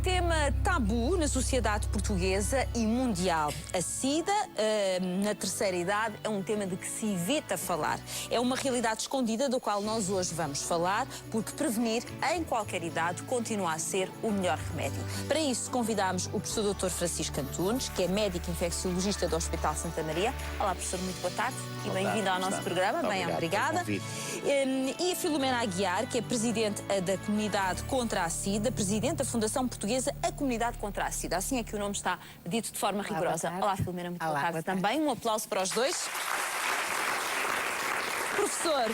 tema tabu na sociedade portuguesa e mundial. A SIDA, na terceira idade, é um tema de que se evita falar. É uma realidade escondida do qual nós hoje vamos falar, porque prevenir em qualquer idade continua a ser o melhor remédio. Para isso, convidámos o professor Dr. Francisco Antunes, que é médico infecciologista do Hospital Santa Maria. Olá, professor, muito boa tarde e bem-vindo ao nosso programa. Bem, obrigada. E a Filomena Aguiar, que é presidente da Comunidade contra a SIDA, presidente da Fundação Portuguesa A Comunidade contra a SIDA. Assim é que o nome está dito de forma rigorosa. Olá, Filomena, muito boa tarde também. Um aplauso para os dois. Professor,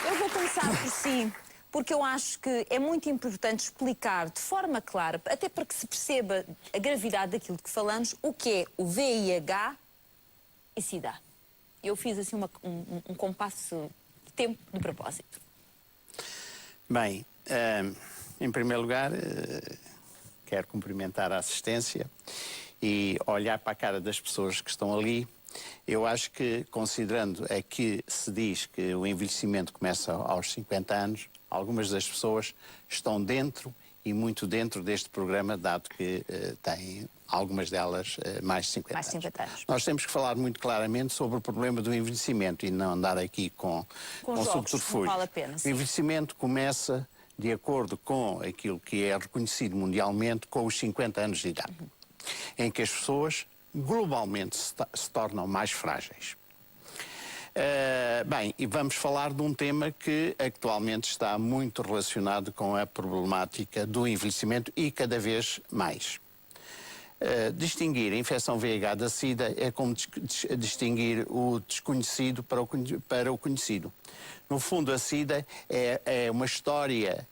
eu vou começar por si, porque eu acho que é muito importante explicar de forma clara, até para que se perceba a gravidade daquilo de que falamos, o que é o VIH e SIDA. Eu fiz assim um compasso de tempo de propósito. Bem, em primeiro lugar, quero cumprimentar a assistência e olhar para a cara das pessoas que estão ali. Eu acho que, considerando que se diz que o envelhecimento começa aos 50 anos, algumas das pessoas estão dentro e muito dentro deste programa, dado que têm algumas delas mais de 50 anos. Nós temos que falar muito claramente sobre o problema do envelhecimento e não andar aqui com subterfúgios. Vale a pena, sim. O envelhecimento começa de acordo com aquilo que é reconhecido mundialmente com os 50 anos de idade, em que as pessoas globalmente se tornam mais frágeis. Bem, e vamos falar de um tema que atualmente está muito relacionado com a problemática do envelhecimento e cada vez mais. Distinguir a infecção VIH da SIDA é como distinguir o desconhecido para o conhecido. No fundo, a SIDA é uma história,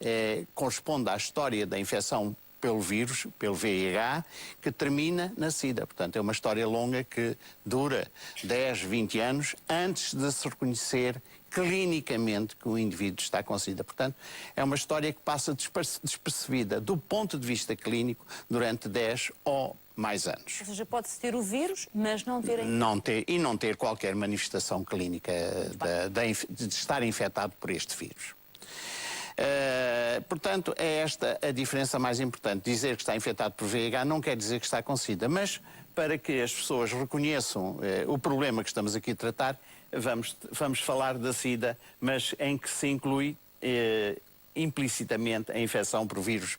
corresponde à história da infecção pelo vírus, pelo VIH, que termina na SIDA. Portanto, é uma história longa que dura 10, 20 anos antes de se reconhecer clinicamente que o indivíduo está com SIDA. Portanto, é uma história que passa despercebida do ponto de vista clínico durante 10 ou mais anos. Ou seja, pode-se ter o vírus, mas não ter... Não ter qualquer manifestação clínica de estar infectado por este vírus. Portanto, é esta a diferença mais importante. Dizer que está infectado por VIH não quer dizer que está com SIDA, mas para que as pessoas reconheçam o problema que estamos aqui a tratar, vamos falar da SIDA, mas em que se inclui implicitamente a infecção pelo vírus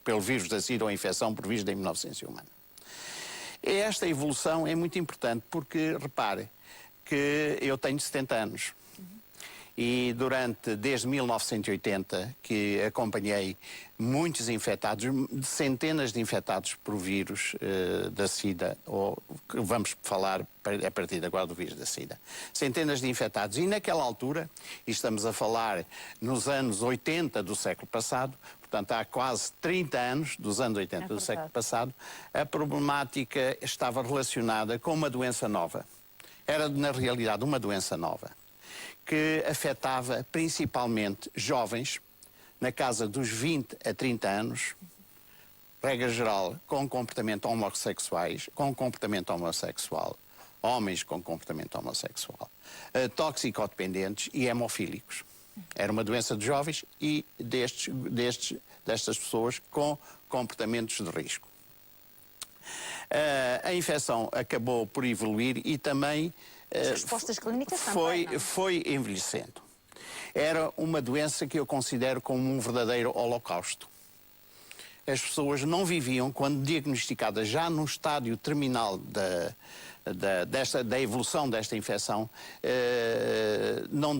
da SIDA ou a infecção por vírus da imunodeficiência humana. Esta evolução é muito importante porque, repare, que eu tenho 70 anos. E desde 1980, que acompanhei muitos infectados, centenas de infectados por vírus da SIDA, ou vamos falar a partir de agora do vírus da SIDA. Centenas de infectados. E naquela altura, e estamos a falar nos anos 80 do século passado, portanto há quase 30 anos dos anos 80 do século passado, a problemática estava relacionada com uma doença nova. Era, na realidade, uma doença nova, que afetava principalmente jovens, na casa dos 20 a 30 anos, regra geral, com comportamento homossexual, homens com comportamento homossexual, toxicodependentes e hemofílicos. Era uma doença de jovens e destas pessoas com comportamentos de risco. A infecção acabou por evoluir e também as respostas clínicas também, foi envelhecendo. Era uma doença que eu considero como um verdadeiro holocausto. As pessoas não viviam, quando diagnosticadas já no estádio terminal da evolução desta infecção, não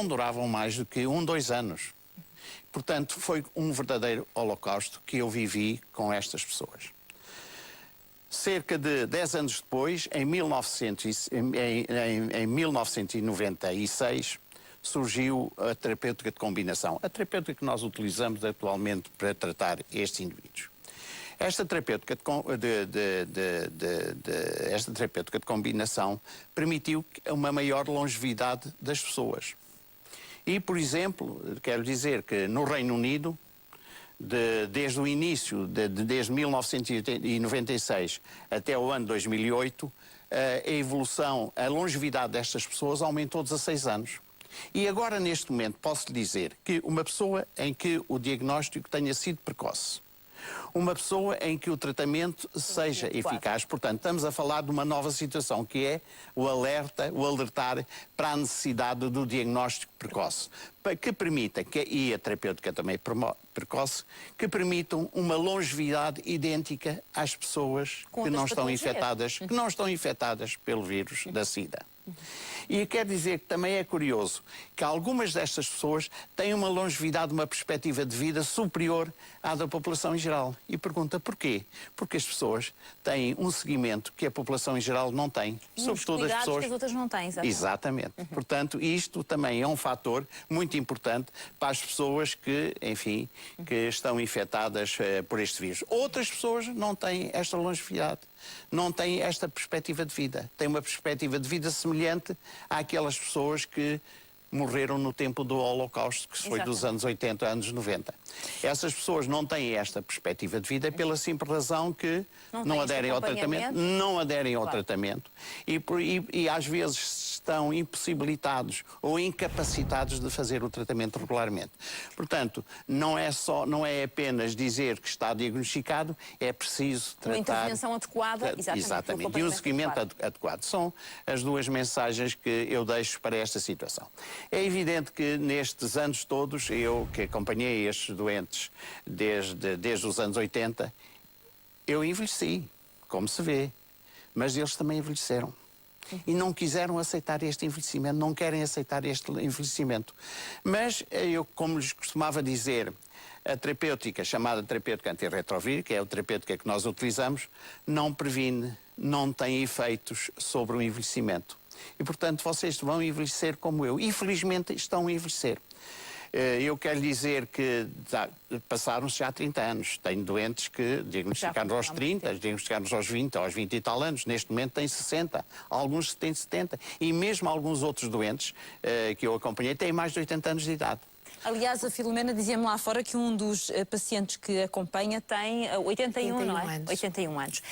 duravam mais do que 1, 2 anos. Portanto, foi um verdadeiro holocausto que eu vivi com estas pessoas. Cerca de 10 anos depois, em 1996, surgiu a terapêutica de combinação. A terapêutica que nós utilizamos atualmente para tratar estes indivíduos. Esta terapêutica de combinação permitiu uma maior longevidade das pessoas. E, por exemplo, quero dizer que no Reino Unido, desde o início, desde 1996 até o ano 2008, a longevidade destas pessoas aumentou 16 anos. E agora, neste momento, posso lhe dizer que uma pessoa em que o diagnóstico tenha sido precoce, uma pessoa em que o tratamento seja eficaz. Portanto, estamos a falar de uma nova situação, que é o alertar para a necessidade do diagnóstico precoce, que permita, e a terapêutica também precoce, que permitam uma longevidade idêntica às pessoas que não estão infectadas pelo vírus da SIDA. E quer dizer que também é curioso que algumas destas pessoas têm uma longevidade, uma perspectiva de vida superior à da população em geral. E pergunta porquê? Porque as pessoas têm um seguimento que a população em geral não tem. Sobretudo as pessoas que as outras não têm, exatamente. Portanto, isto também é um fator muito importante para as pessoas que, enfim, que estão infectadas por este vírus. Outras pessoas não têm esta longevidade, não têm esta perspectiva de vida. Têm uma perspectiva de vida semelhante àquelas pessoas que morreram no tempo do Holocausto, que foi dos anos 80, anos 90. Essas pessoas não têm esta perspectiva de vida pela simples razão que não aderem ao tratamento, e às vezes estão impossibilitados ou incapacitados de fazer o tratamento regularmente. Portanto, não é apenas dizer que está diagnosticado, é preciso tratar... Uma intervenção adequada, exatamente, e um seguimento adequado. São as duas mensagens que eu deixo para esta situação. É evidente que nestes anos todos, eu que acompanhei estes doentes desde os anos 80, eu envelheci, como se vê, mas eles também envelheceram. E não quiseram aceitar este envelhecimento, não querem aceitar este envelhecimento. Mas eu, como lhes costumava dizer, a terapêutica, chamada terapêutica antirretrovírica, que é a terapêutica que nós utilizamos, não previne, não tem efeitos sobre o envelhecimento. E, portanto, vocês vão envelhecer como eu. E, felizmente, estão a envelhecer. Eu quero dizer que passaram-se já 30 anos. Tenho doentes que diagnosticaram aos 30, diagnosticaram aos 20, aos 20 e tal anos. Neste momento têm 60, alguns têm 70. E mesmo alguns outros doentes que eu acompanhei têm mais de 80 anos de idade. Aliás, a Filomena dizia-me lá fora que um dos pacientes que acompanha tem 81 não é? Anos. 81 anos.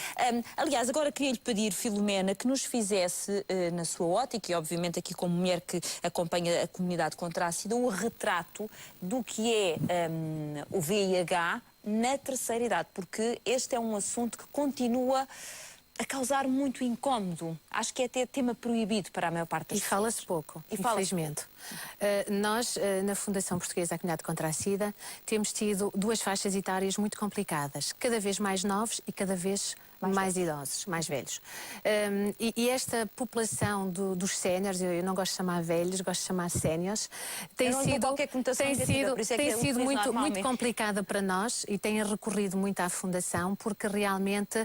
Aliás, agora queria-lhe pedir, Filomena, que nos fizesse, na sua ótica, e obviamente aqui como mulher que acompanha a comunidade contra a SIDA, um retrato do que é o VIH na terceira idade, porque este é um assunto que continua a causar muito incómodo. Acho que é até tema proibido para a maior parte das pessoas. E fala-se pouco, infelizmente. Nós, na Fundação Portuguesa da Comunidade contra a SIDA, temos tido duas faixas etárias muito complicadas, cada vez mais novos e cada vez mais idosos, mais velhos. E esta população dos séniores, eu não gosto de chamar velhos, gosto de chamar séniores, tem sido muito complicada para nós e tem recorrido muito à Fundação, porque realmente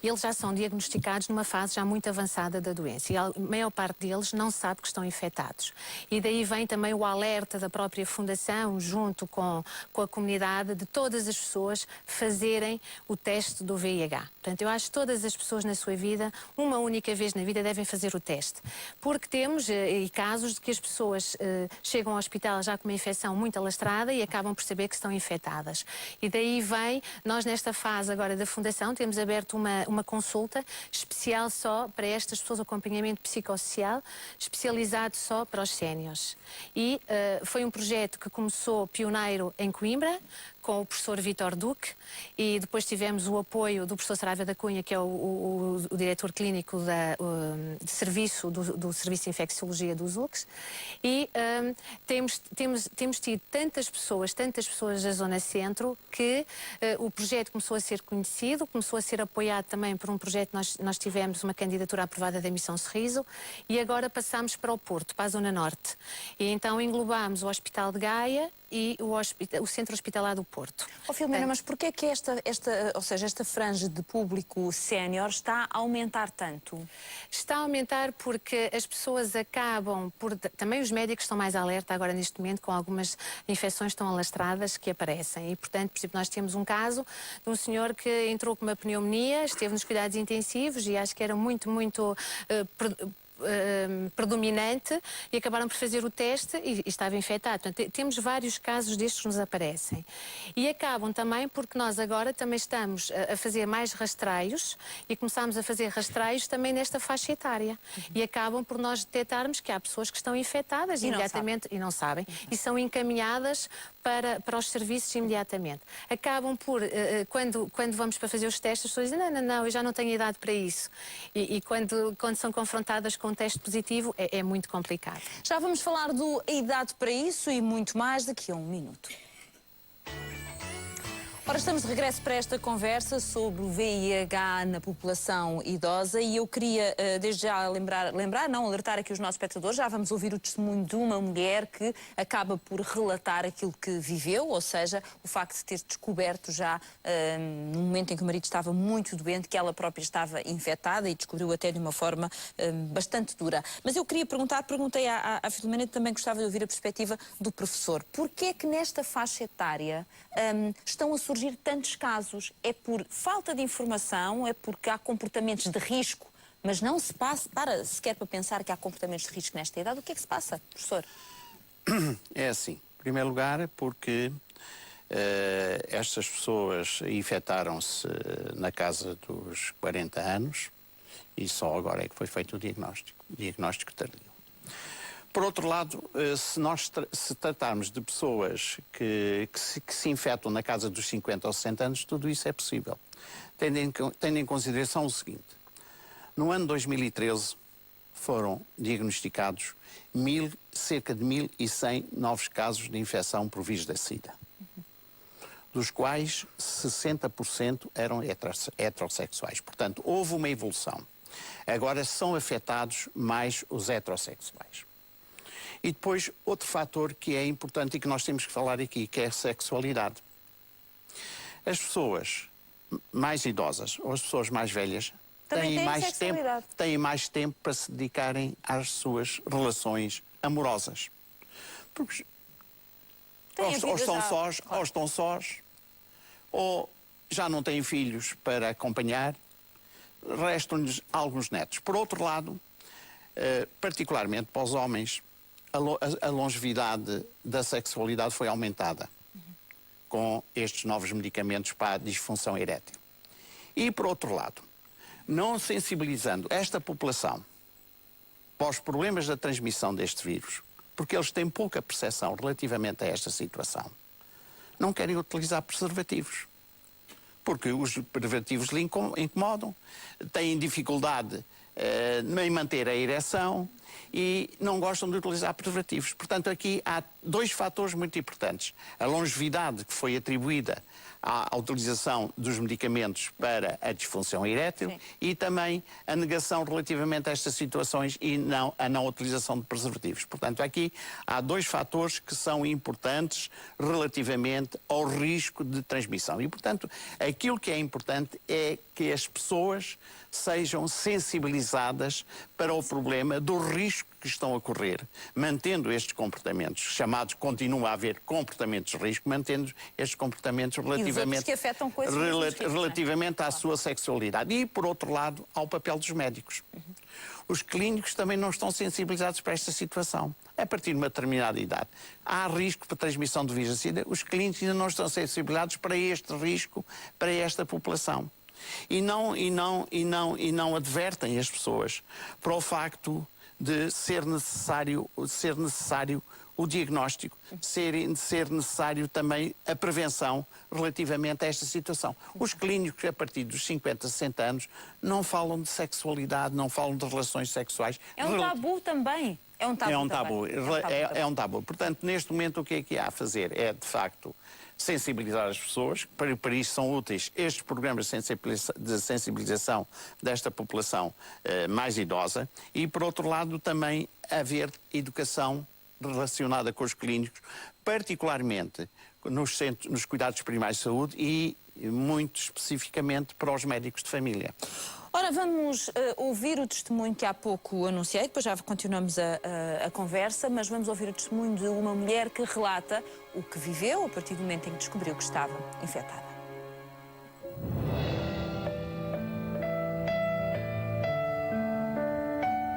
eles já são diagnosticados numa fase já muito avançada da doença e a maior parte deles não sabe que estão infectados. E daí vem também o alerta da própria Fundação, junto com a comunidade, de todas as pessoas fazerem o teste do VIH. Portanto, eu acho que todas as pessoas na sua vida, uma única vez na vida, devem fazer o teste. Porque temos casos de que as pessoas chegam ao hospital já com uma infecção muito alastrada e acabam por saber que estão infectadas. E daí vem, nós nesta fase agora da Fundação, temos aberto uma consulta especial só para estas pessoas, acompanhamento psicossocial, especializado só para os séniores. E foi um projeto que começou pioneiro em Coimbra, com o professor Vítor Duque, e depois tivemos o apoio do professor Saraiva da Cunha, que é o diretor clínico de serviço do Serviço de Infecciologia dos UCS, e temos tido tantas pessoas da Zona Centro, que o projeto começou a ser conhecido, começou a ser apoiado também por um projeto, nós tivemos uma candidatura aprovada da Missão Sorriso, e agora passamos para o Porto, para a Zona Norte. E então englobamos o Hospital de Gaia e o Centro Hospitalar do Porto. Filomena, mas porquê é que esta franja de público sénior está a aumentar tanto? Está a aumentar porque as pessoas acabam por... Também os médicos estão mais alerta agora neste momento com algumas infecções tão alastradas que aparecem. E, portanto, por exemplo, nós temos um caso de um senhor que entrou com uma pneumonia, esteve nos cuidados intensivos e acho que era muito predominante e acabaram por fazer o teste e estava infectado. Portanto, temos vários casos destes que nos aparecem. E acabam também porque nós agora também estamos a fazer mais rastreios e começamos a fazer rastreios também nesta faixa etária. E acabam por nós detectarmos que há pessoas que estão infectadas imediatamente e não sabem. E são encaminhadas para os serviços imediatamente. Acabam por, quando vamos para fazer os testes, as pessoas dizem, não, eu já não tenho idade para isso. E quando são confrontadas com um teste positivo, é muito complicado. Já vamos falar do A Idade para Isso e muito mais daqui a um minuto. Ora, estamos de regresso para esta conversa sobre o VIH na população idosa e eu queria, desde já, alertar aqui os nossos espectadores. Já vamos ouvir o testemunho de uma mulher que acaba por relatar aquilo que viveu, ou seja, o facto de ter descoberto já, no momento em que o marido estava muito doente, que ela própria estava infectada e descobriu até de uma forma bastante dura. Mas eu queria perguntei à Filomena, também gostava de ouvir a perspectiva do professor. Porquê é que nesta faixa etária estão a surgir tantos casos? É por falta de informação? É porque há comportamentos de risco? Mas não se para sequer para pensar que há comportamentos de risco nesta idade? O que é que se passa, professor? É assim, em primeiro lugar, porque estas pessoas infectaram-se na casa dos 40 anos e só agora é que foi feito o diagnóstico tardio. Por outro lado, se tratarmos de pessoas que se infectam na casa dos 50 ou 60 anos, tudo isso é possível. Tendo em consideração o seguinte: no ano 2013 foram diagnosticados cerca de 1.100 novos casos de infecção por vírus da SIDA, dos quais 60% eram heterossexuais. Portanto, houve uma evolução. Agora são afetados mais os heterossexuais. E depois, outro fator que é importante e que nós temos que falar aqui, que é a sexualidade. As pessoas mais idosas ou as pessoas mais velhas têm mais tempo para se dedicarem às suas relações amorosas. Porque ou estão sós, ou já não têm filhos para acompanhar, restam-lhes alguns netos. Por outro lado, particularmente para os homens, a longevidade da sexualidade foi aumentada com estes novos medicamentos para a disfunção erétil. E, por outro lado, não sensibilizando esta população para os problemas da transmissão deste vírus, porque eles têm pouca percepção relativamente a esta situação, não querem utilizar preservativos. Porque os preservativos lhe incomodam, têm dificuldade em manter a ereção e não gostam de utilizar preservativos. Portanto, aqui há dois fatores muito importantes. A longevidade que foi atribuída à utilização dos medicamentos para a disfunção erétil. Sim. E também a negação relativamente a estas situações e a não utilização de preservativos. Portanto, aqui há dois fatores que são importantes relativamente ao risco de transmissão. E, portanto, aquilo que é importante é que as pessoas sejam sensibilizadas para o problema do risco que estão a correr, mantendo estes comportamentos, continua a haver comportamentos de risco, mantendo estes comportamentos relativamente, que afetam coisas relativamente à sua sexualidade. E, por outro lado, ao papel dos médicos. Os clínicos também não estão sensibilizados para esta situação. A partir de uma determinada idade, há risco para transmissão do vírus da SIDA, os clínicos ainda não estão sensibilizados para este risco, para esta população. E não advertem as pessoas para o facto de ser necessário o diagnóstico, ser necessário também a prevenção relativamente a esta situação. Os clínicos, a partir dos 50, 60 anos, não falam de sexualidade, não falam de relações sexuais. É um tabu também. É um tabu. Portanto, neste momento, o que é que há a fazer? É, de facto, sensibilizar as pessoas. Para isso são úteis estes programas de sensibilização desta população mais idosa. E, por outro lado, também haver educação relacionada com os clínicos, particularmente nos cuidados primários de saúde e muito especificamente para os médicos de família. Ora, vamos ouvir o testemunho que há pouco anunciei, depois já continuamos a conversa, mas vamos ouvir o testemunho de uma mulher que relata o que viveu a partir do momento em que descobriu que estava infectada.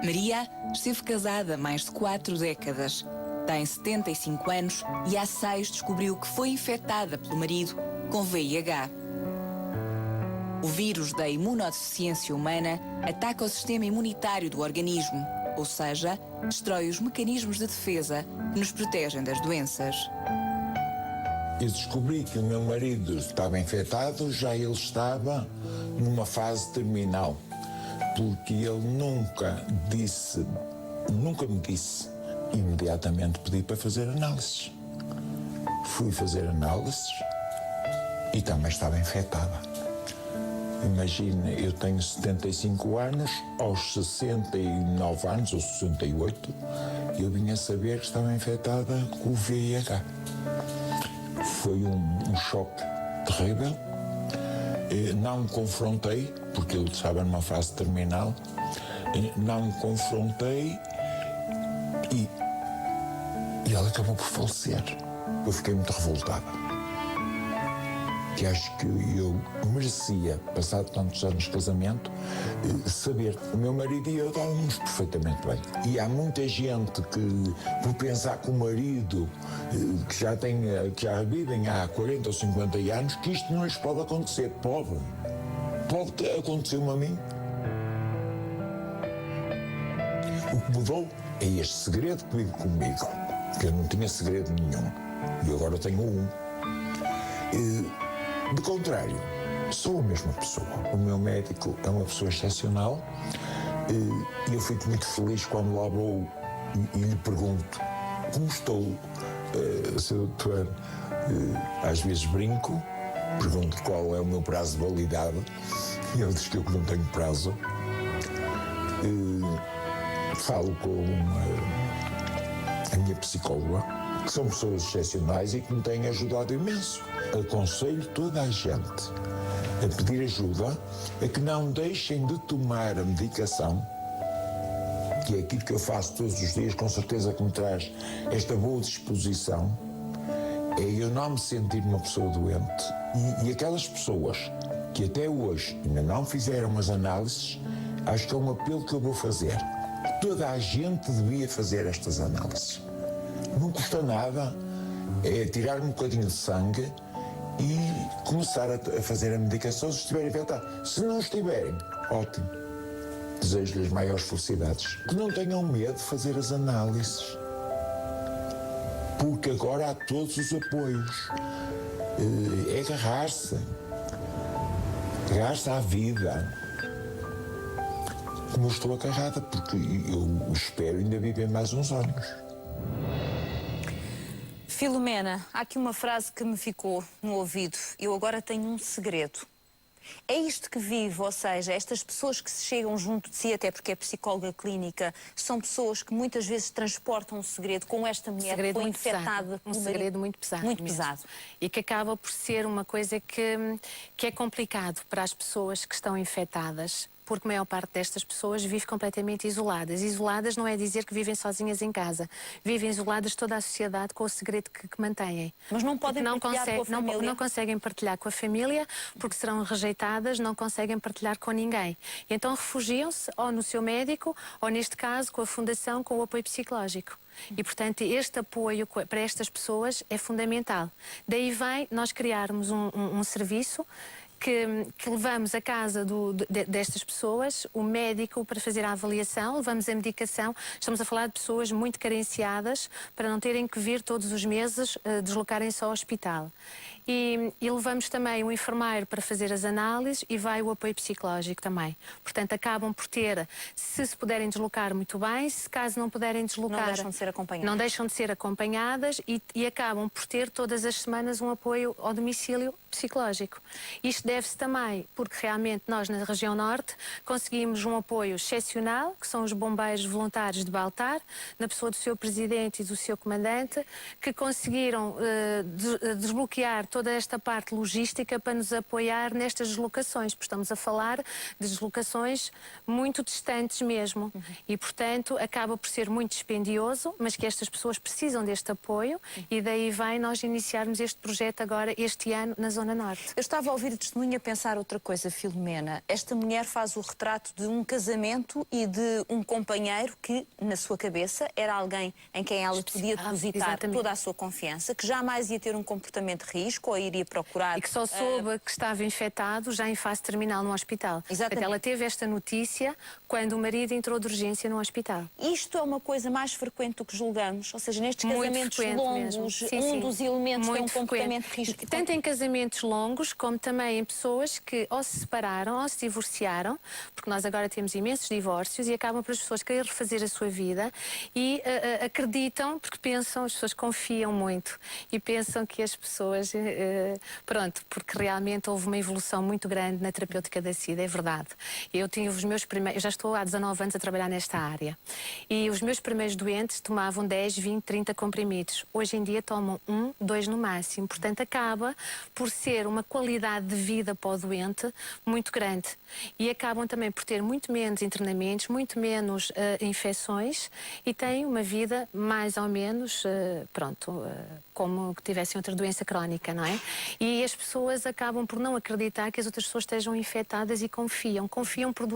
Maria esteve casada há mais de 4 décadas. Tem 75 anos e há 6 descobriu que foi infectada pelo marido com VIH. O vírus da imunodeficiência humana ataca o sistema imunitário do organismo, ou seja, destrói os mecanismos de defesa que nos protegem das doenças. Eu descobri que o meu marido estava infectado, já ele estava numa fase terminal, porque ele nunca me disse. Imediatamente pedi para fazer análises. Fui fazer análises e também estava infectada. Imagina, eu tenho 75 anos, aos 69 anos, ou 68, eu vinha saber que estava infectada com o VIH. Foi um choque terrível. Não me confrontei, porque ele estava numa fase terminal, não me confrontei e ele acabou por falecer. Eu fiquei muito revoltada. Que acho que eu merecia, passado tantos anos de casamento, saber. O meu marido e eu dávamos perfeitamente bem. E há muita gente que, por pensar que o marido, que já vivem há 40 ou 50 anos, que isto não lhes pode acontecer. Pode acontecer-me a mim. O que mudou é este segredo que vive comigo, que eu não tinha segredo nenhum. E agora tenho um. De contrário, sou a mesma pessoa. O meu médico é uma pessoa excepcional e eu fico muito feliz quando lá vou e lhe pergunto como estou, Sr. Doutor. Às vezes brinco, pergunto qual é o meu prazo de validade e ele diz que eu não tenho prazo. Falo com a minha psicóloga, que são pessoas excepcionais e que me têm ajudado imenso. Aconselho toda a gente a pedir ajuda, a que não deixem de tomar a medicação, que é aquilo que eu faço todos os dias, com certeza que me traz esta boa disposição, é eu não me sentir uma pessoa doente. E aquelas pessoas que até hoje ainda não fizeram as análises, acho que é um apelo que eu vou fazer. Toda a gente devia fazer estas análises. Não custa nada, é tirar um bocadinho de sangue e começar a fazer a medicação se estiverem infectados. Se não estiverem, ótimo. Desejo-lhes maiores felicidades. Que não tenham medo de fazer as análises. Porque agora há todos os apoios. É agarrar-se. Agarrar-se à vida. Como eu estou agarrada, porque eu espero ainda viver mais uns anos. Filomena, há aqui uma frase que me ficou no ouvido. Eu agora tenho um segredo. É isto que vive, ou seja, estas pessoas que se chegam junto de si, até porque é psicóloga clínica, são pessoas que muitas vezes transportam um segredo, como esta mulher que foi infectada. Um segredo muito pesado. Muito mesmo. pesado. E que acaba por ser uma coisa que é complicado para as pessoas que estão infectadas. Porque a maior parte destas pessoas vive completamente isoladas. Isoladas não é dizer que vivem sozinhas em casa. Vivem isoladas toda a sociedade com o segredo que mantêm. Mas não podem partilhar com a família? Não conseguem partilhar com a família porque serão rejeitadas, não conseguem partilhar com ninguém. E então refugiam-se ou no seu médico ou, neste caso, com a fundação, com o apoio psicológico. E, portanto, este apoio para estas pessoas é fundamental. Daí vem nós criarmos um serviço que levamos à casa destas pessoas, o médico para fazer a avaliação, levamos a medicação. Estamos a falar de pessoas muito carenciadas para não terem que vir todos os meses deslocarem-se ao hospital. E levamos também um enfermeiro para fazer as análises e vai o apoio psicológico também. Portanto, acabam por ter, se puderem deslocar, muito bem, se caso não puderem deslocar... Não deixam de ser acompanhadas. Não deixam de ser acompanhadas e acabam por ter todas as semanas um apoio ao domicílio psicológico. Isto deve-se também porque realmente nós na região norte conseguimos um apoio excepcional, que são os bombeiros voluntários de Baltar, na pessoa do seu presidente e do seu comandante, que conseguiram desbloquear toda esta parte logística para nos apoiar nestas deslocações, porque estamos a falar de deslocações muito distantes mesmo. E, portanto, acaba por ser muito dispendioso, mas que estas pessoas precisam deste apoio e daí vem nós iniciarmos este projeto agora, este ano, na zona Zona Norte. Eu estava a ouvir a testemunha pensar outra coisa, Filomena. Esta mulher faz o retrato de um casamento e de um companheiro que, na sua cabeça, era alguém em quem ela podia depositar exatamente. toda a sua confiança, que jamais ia ter um comportamento de risco ou iria procurar... E que só soube que estava infectado já em fase terminal no hospital. Exatamente. Portanto, ela teve esta notícia quando o marido entrou de urgência no hospital. Isto é uma coisa mais frequente do que julgamos, ou seja, nestes Muito casamentos frequente longos, mesmo. Sim, dos elementos tem um muito comportamento de frequente. risco. Tanto em casamentos longos, como também em pessoas que ou se separaram ou se divorciaram, porque nós agora temos imensos divórcios e acabam por as pessoas querer refazer a sua vida e acreditam, porque pensam, as pessoas confiam muito e pensam que as pessoas, pronto, porque realmente houve uma evolução muito grande na terapêutica da SIDA, é verdade. Eu tinha os meus primeiros, eu já estou há 19 anos a trabalhar nesta área e os meus primeiros doentes tomavam 10, 20, 30 comprimidos. Hoje em dia tomam 1, 2 no máximo. Portanto, acaba por ser uma qualidade de vida para o doente muito grande. E acabam também por ter muito menos internamentos, muito menos infecções e têm uma vida mais ou menos, como que tivessem outra doença crónica, não é? E as pessoas acabam por não acreditar que as outras pessoas estejam infectadas e confiam. Confiam por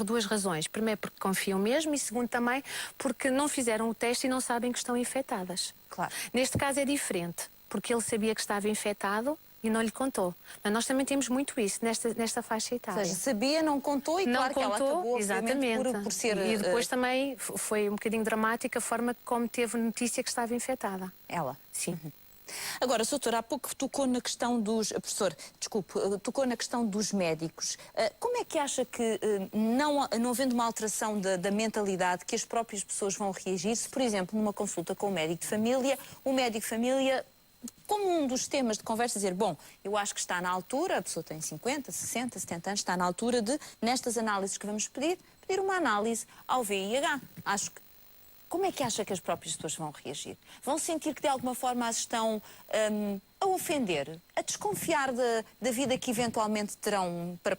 duas razões. Primeiro, porque confiam mesmo e segundo também porque não fizeram o teste e não sabem que estão infectadas. Claro. Neste caso é diferente, porque ele sabia que estava infectado e não lhe contou. Mas nós também temos muito isso nesta faixa etária. Ou seja, sabia, não contou e não claro contou, que ela acabou exatamente. Por ser... E depois também foi um bocadinho dramática a forma como teve notícia que estava infectada. Ela? Sim. Agora, doutora, há pouco tocou na questão dos... Professor, desculpe, tocou na questão dos médicos. Como é que acha que, não havendo uma alteração da mentalidade, que as próprias pessoas vão reagir se, por exemplo, numa consulta com o médico de família, o médico de família, como um dos temas de conversa, dizer, bom, eu acho que está na altura, a pessoa tem 50, 60, 70 anos, está na altura de, nestas análises que vamos pedir uma análise ao VIH. Acho que... Como é que acha que as próprias pessoas vão reagir? Vão sentir que de alguma forma as estão a ofender, a desconfiar da vida que eventualmente terão para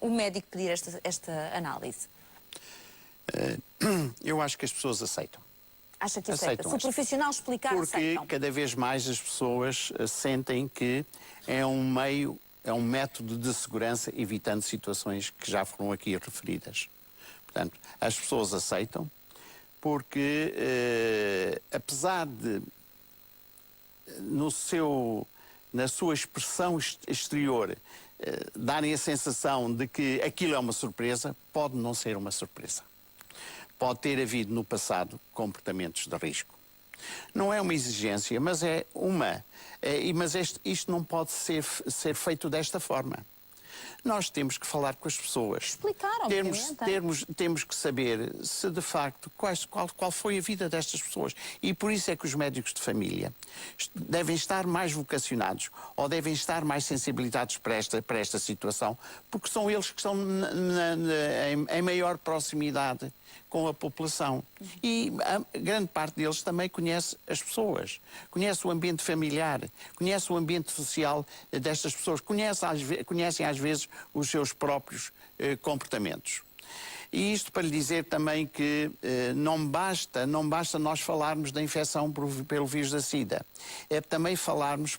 o médico pedir esta análise? Eu acho que as pessoas aceitam. Acha que aceita? Se o esta. profissional explicar, Porque aceitam. cada vez mais as pessoas sentem que é um método de segurança evitando situações que já foram aqui referidas. Portanto, as pessoas aceitam porque, apesar de, na sua expressão exterior, darem a sensação de que aquilo é uma surpresa, pode não ser uma surpresa. Pode ter havido no passado comportamentos de risco. Não é uma exigência, mas é uma. Mas isto não pode ser feito desta forma. Nós temos que falar com as pessoas. Explicar, obviamente. Temos que saber se de facto qual foi a vida destas pessoas. E por isso é que os médicos de família devem estar mais vocacionados ou devem estar mais sensibilizados para esta situação, porque são eles que estão em maior proximidade com a população. E a grande parte deles também conhece as pessoas, conhece o ambiente familiar, conhece o ambiente social destas pessoas, conhecem às vezes os seus próprios comportamentos. E isto para lhe dizer também que não basta nós falarmos da infecção pelo vírus da SIDA. É também falarmos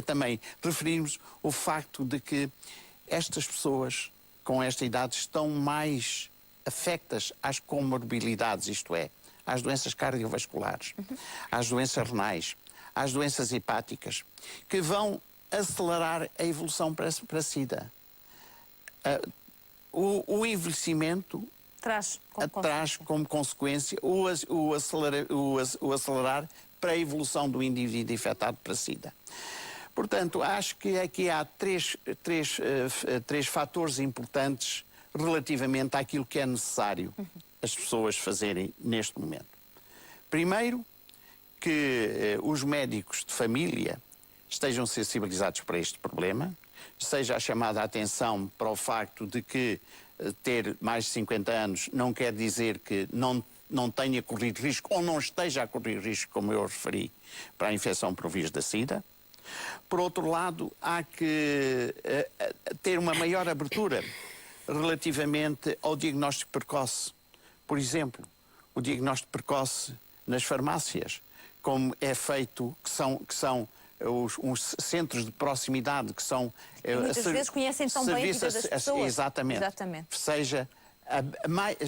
também referirmos o facto de que estas pessoas com esta idade estão mais afectas às comorbilidades, isto é, às doenças cardiovasculares, às doenças renais, às doenças hepáticas, que vão acelerar a evolução para a SIDA. O envelhecimento traz como consequência o acelerar para a evolução do indivíduo infectado para a SIDA. Portanto, acho que aqui há três fatores importantes relativamente àquilo que é necessário as pessoas fazerem neste momento. Primeiro, que os médicos de família estejam sensibilizados para este problema, seja a chamada atenção para o facto de que ter mais de 50 anos não quer dizer que não tenha corrido risco ou não esteja a correr risco, como eu referi, para a infecção por vírus da SIDA. Por outro lado, há que ter uma maior abertura relativamente ao diagnóstico precoce. Por exemplo, o diagnóstico precoce nas farmácias, como é feito, que são os centros de proximidade que são... muitas vezes conhecem tão bem a vida das pessoas. Exatamente.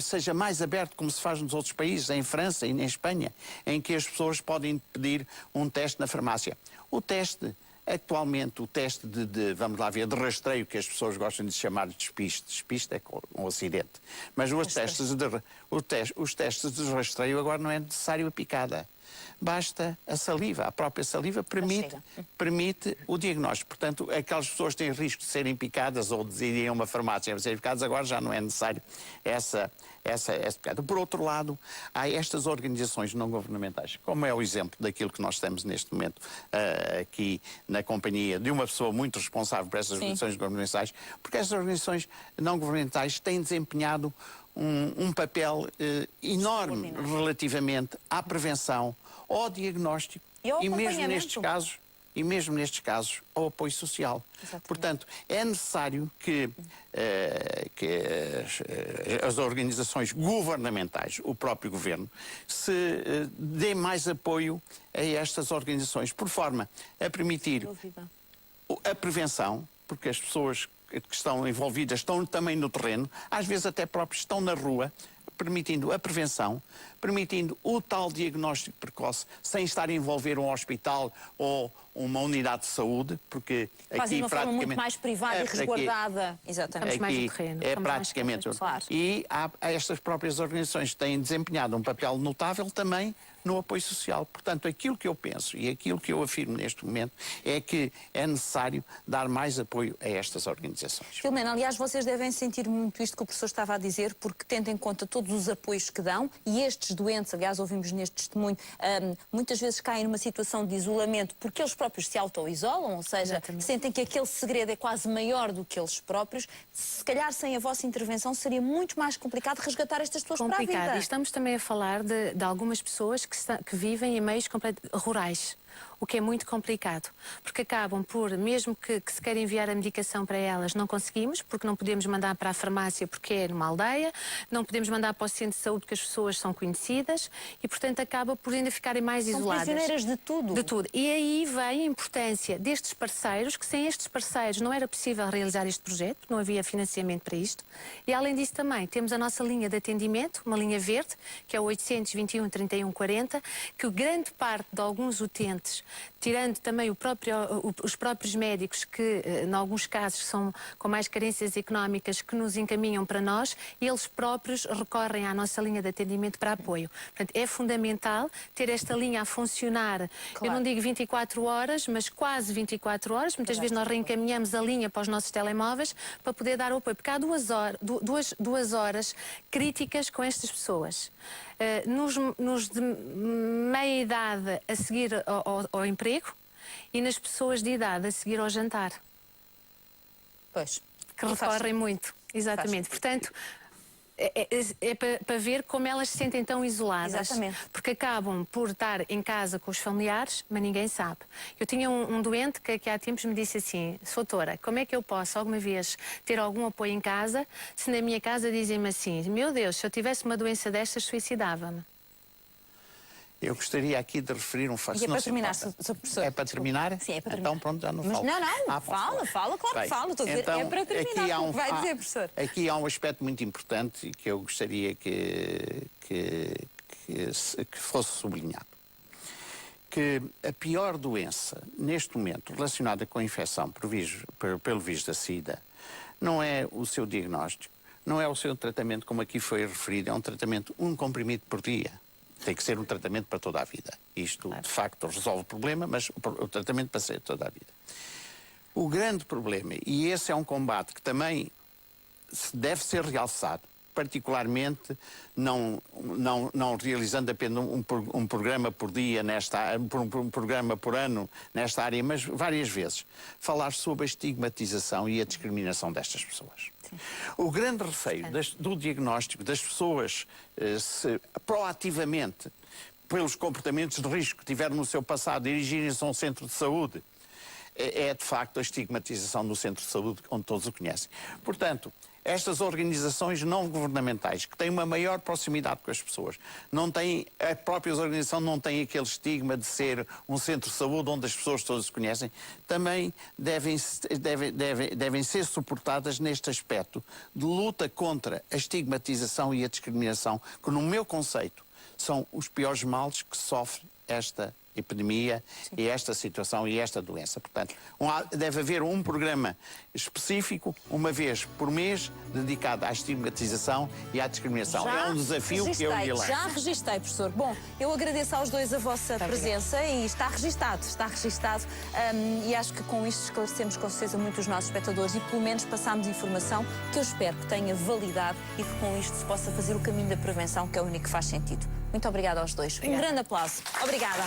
Seja mais aberto, como se faz nos outros países, em França e em Espanha, em que as pessoas podem pedir um teste na farmácia. O teste, atualmente, o teste vamos lá ver, de rastreio, que as pessoas gostam de chamar de despiste. Despiste é um acidente. Mas os testes de rastreio agora não é necessário a picada. Basta a saliva. A própria saliva permite o diagnóstico. Portanto, aquelas pessoas que têm risco de serem picadas ou de irem a uma farmácia a serem picadas, agora já não é necessário essa picada. Por outro lado, há estas organizações não governamentais, como é o exemplo daquilo que nós estamos neste momento aqui na companhia de uma pessoa muito responsável por essas organizações governamentais, porque essas organizações não governamentais têm desempenhado um papel enorme relativamente à prevenção, ao diagnóstico e mesmo nestes casos ao apoio social. Exatamente. Portanto, é necessário que as organizações governamentais, o próprio governo, se dê mais apoio a estas organizações, por forma a permitir a prevenção, porque as pessoas que estão envolvidas estão também no terreno, às vezes até próprios estão na rua, permitindo a prevenção, permitindo o tal diagnóstico precoce, sem estar a envolver um hospital ou uma unidade de saúde, porque fazem de uma forma muito mais privada e resguardada. Exatamente. Exatamente. Mais no terreno. É praticamente. Claro. E estas próprias organizações têm desempenhado um papel notável também no apoio social. Portanto, aquilo que eu penso e aquilo que eu afirmo neste momento é que é necessário dar mais apoio a estas organizações. Filomena, aliás, vocês devem sentir muito isto que o professor estava a dizer, porque tendo em conta todos os apoios que dão, e estes doentes, aliás, ouvimos neste testemunho, muitas vezes caem numa situação de isolamento porque eles próprios se auto-isolam, ou seja, sentem que aquele segredo é quase maior do que eles próprios. Se calhar, sem a vossa intervenção, seria muito mais complicado resgatar estas pessoas para a vida. E estamos também a falar de algumas pessoas que vivem em meios rurais, o que é muito complicado, porque acabam por, mesmo que se queira enviar a medicação para elas, não conseguimos, porque não podemos mandar para a farmácia porque é numa aldeia, não podemos mandar para o centro de saúde porque as pessoas são conhecidas e, portanto, acaba por ainda ficarem mais isoladas. São prisioneiras de tudo. De tudo. E aí vem a importância destes parceiros, que sem estes parceiros não era possível realizar este projeto, não havia financiamento para isto. E, além disso, também temos a nossa linha de atendimento, uma linha verde, que é o 821 31 40, que grande parte de alguns utentes, tirando também os próprios médicos que, em alguns casos, são com mais carências económicas, que nos encaminham para nós, e eles próprios recorrem à nossa linha de atendimento para apoio. Portanto, é fundamental ter esta linha a funcionar, eu não digo 24 horas, mas quase 24 horas. Muitas vezes nós reencaminhamos a linha para os nossos telemóveis para poder dar o apoio, porque há duas horas críticas com estas pessoas. Nos de meia idade a seguir ao emprego e nas pessoas de idade a seguir ao jantar. Pois. Que recorrem muito. Exatamente. Portanto, é para ver como elas se sentem tão isoladas. Exatamente. Porque acabam por estar em casa com os familiares, mas ninguém sabe. Eu tinha um doente que há tempos me disse assim: doutora, como é que eu posso alguma vez ter algum apoio em casa se na minha casa dizem-me assim: meu Deus, se eu tivesse uma doença destas, suicidava-me? Eu gostaria aqui de referir um fato. E é para terminar, Sr. Professor. É para terminar? Sim, é para terminar. Então pronto, já não Mas falo. não, fala, claro que fala. Estou a dizer, é para terminar. Vai dizer, professor. Aqui há um aspecto muito importante e que eu gostaria que fosse sublinhado. Que a pior doença, neste momento, relacionada com a infecção pelo vírus da SIDA, não é o seu diagnóstico, não é o seu tratamento, como aqui foi referido, é um tratamento, um comprimido por dia. Tem que ser um tratamento para toda a vida. Isto, de facto, resolve o problema, mas o tratamento para ser toda a vida. O grande problema, e esse é um combate que também deve ser realçado, particularmente não realizando apenas um programa por dia, um programa por ano nesta área, mas várias vezes, falar sobre a estigmatização e a discriminação destas pessoas. Sim. O grande receio do diagnóstico das pessoas proativamente, pelos comportamentos de risco que tiveram no seu passado, dirigirem-se a um centro de saúde, é de facto a estigmatização do centro de saúde, onde todos o conhecem. Portanto, estas organizações não governamentais, que têm uma maior proximidade com as pessoas, a própria organização não tem aquele estigma de ser um centro de saúde onde as pessoas todas se conhecem, também devem ser suportadas neste aspecto de luta contra a estigmatização e a discriminação, que no meu conceito são os piores males que sofre esta epidemia e esta situação e esta doença. Portanto, deve haver um programa específico, uma vez por mês, dedicado à estigmatização e à discriminação. É um desafio que eu lhe lanço. Já registrei, professor. Bom, eu agradeço aos dois a vossa presença e está registado, e acho que com isto esclarecemos com certeza muito os nossos espectadores e pelo menos passamos informação que eu espero que tenha validade e que com isto se possa fazer o caminho da prevenção, que é o único que faz sentido. Muito obrigada aos dois. Um grande aplauso. Obrigada.